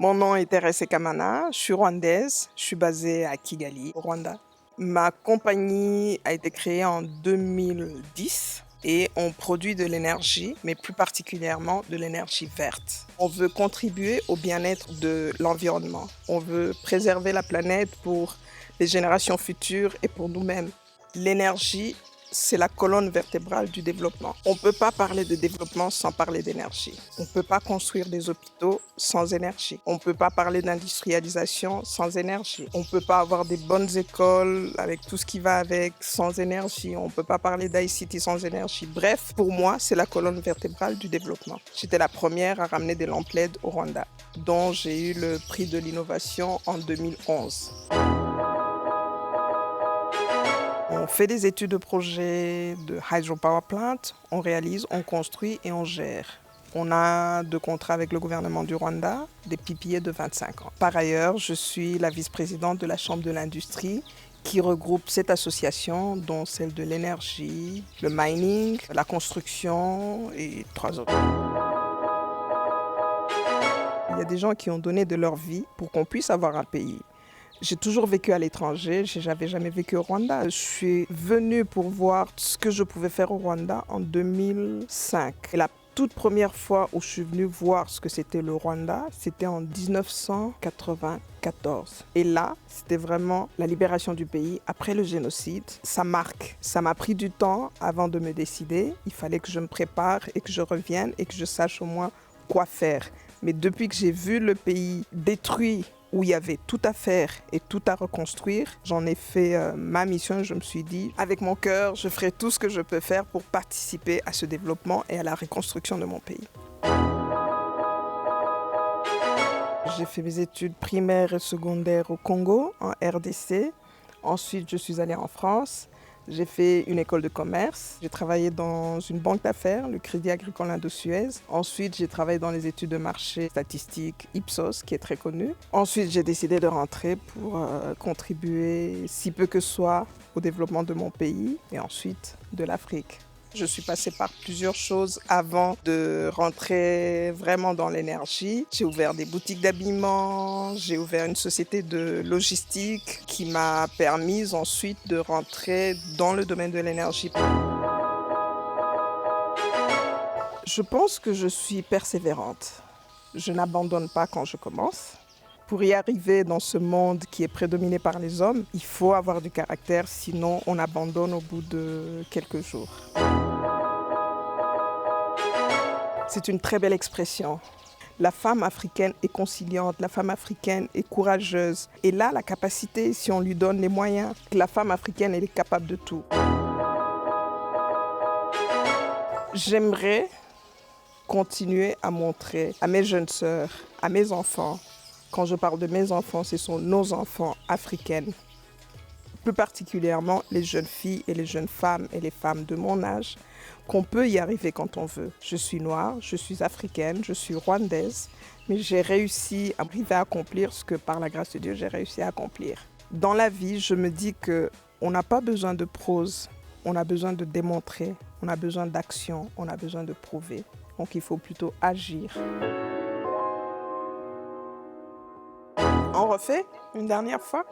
Mon nom est Thérèse Kamana, je suis rwandaise, je suis basée à Kigali, au Rwanda. Ma compagnie a été créée en 2010 et on produit de l'énergie, mais plus particulièrement de l'énergie verte. On veut contribuer au bien-être de l'environnement. On veut préserver la planète pour les générations futures et pour nous-mêmes. L'énergie, c'est la colonne vertébrale du développement. On ne peut pas parler de développement sans parler d'énergie. On ne peut pas construire des hôpitaux sans énergie. On ne peut pas parler d'industrialisation sans énergie. On ne peut pas avoir des bonnes écoles avec tout ce qui va avec sans énergie. On ne peut pas parler d'ICT sans énergie. Bref, pour moi, c'est la colonne vertébrale du développement. J'étais la première à ramener des lampes LED au Rwanda, dont j'ai eu le prix de l'innovation en 2011. On fait des études de projet de hydropower plant, on réalise, on construit et on gère. On a 2 contrats avec le gouvernement du Rwanda, des PPA de 25 ans. Par ailleurs, je suis la vice-présidente de la Chambre de l'industrie qui regroupe 7 associations, dont celle de l'énergie, le mining, la construction et 3 autres. Il y a des gens qui ont donné de leur vie pour qu'on puisse avoir un pays. J'ai toujours vécu à l'étranger, j'avais jamais vécu au Rwanda. Je suis venue pour voir ce que je pouvais faire au Rwanda en 2005. Et la toute première fois où je suis venue voir ce que c'était le Rwanda, c'était en 1994. Et là, c'était vraiment la libération du pays après le génocide. Ça marque. Ça m'a pris du temps avant de me décider. Il fallait que je me prépare et que je revienne et que je sache au moins quoi faire. Mais depuis que j'ai vu le pays détruit, où il y avait tout à faire et tout à reconstruire, j'en ai fait ma mission. Je me suis dit, avec mon cœur, je ferai tout ce que je peux faire pour participer à ce développement et à la reconstruction de mon pays. J'ai fait mes études primaires et secondaires au Congo, en RDC. Ensuite, je suis allée en France. J'ai fait une école de commerce. J'ai travaillé dans une banque d'affaires, le Crédit Agricole Indo-Suez. Ensuite, j'ai travaillé dans les études de marché statistiques Ipsos, qui est très connu. Ensuite, j'ai décidé de rentrer pour contribuer, si peu que soit, au développement de mon pays et ensuite de l'Afrique. Je suis passée par plusieurs choses avant de rentrer vraiment dans l'énergie. J'ai ouvert des boutiques d'habillement, j'ai ouvert une société de logistique qui m'a permis ensuite de rentrer dans le domaine de l'énergie. Je pense que je suis persévérante. Je n'abandonne pas quand je commence. Pour y arriver dans ce monde qui est prédominé par les hommes, il faut avoir du caractère, sinon on abandonne au bout de quelques jours. C'est une très belle expression. La femme africaine est conciliante, la femme africaine est courageuse. Et là, la capacité, si on lui donne les moyens, la femme africaine, elle est capable de tout. J'aimerais continuer à montrer à mes jeunes sœurs, à mes enfants, quand je parle de mes enfants, ce sont nos enfants africaines, plus particulièrement les jeunes filles et les jeunes femmes et les femmes de mon âge, qu'on peut y arriver quand on veut. Je suis noire, je suis africaine, je suis rwandaise, mais j'ai réussi à arriver à accomplir ce que par la grâce de Dieu j'ai réussi à accomplir. Dans la vie, je me dis qu'on n'a pas besoin de prose, on a besoin de démontrer, on a besoin d'action, on a besoin de prouver. Donc il faut plutôt agir. On refait une dernière fois?